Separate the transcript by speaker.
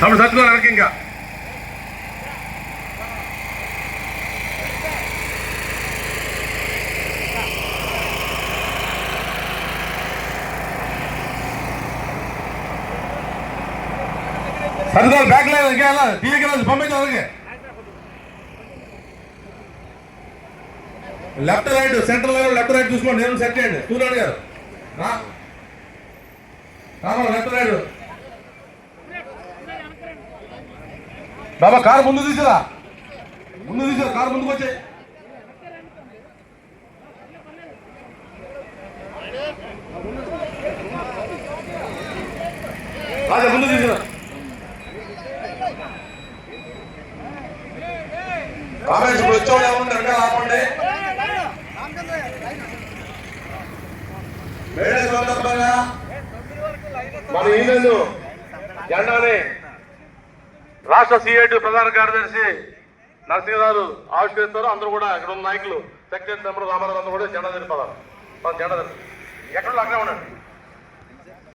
Speaker 1: తప్పుడు సత్తులో వెనక ఇంకా సరిదాలు బ్యాక్ లేదు ఇంకా టీవీకి వెళ్ళాలి పంపించాలి అలాగే left right centre level left right చూసుకోండి నేను సెట్ చేయండి సూర్యాడు గారు లెఫ్ట్ రైట్ బాబా కారు ముందు తీసిరా కారు ముందుకు వచ్చాయి రాజా ముందు తీసిరా కామెంట్స్ ఇప్పుడు వచ్చేవాళ్ళు ఏమంటే వెనకాల ఆపండి మేడే సందర్భంగా మన ఈయనను జెండాని రాష్ట్ర సిఐటి ప్రధాన కార్యదర్శి నరసింహరావు ఆవిష్కరిస్తారు. అందరూ కూడా ఇక్కడ ఉన్న నాయకులు సెక్రటరీ తమ్ముడు రామారావు అందరూ కూడా జెండా తెలిపారు. జెండా ఎక్కడ అక్కడే ఉండండి.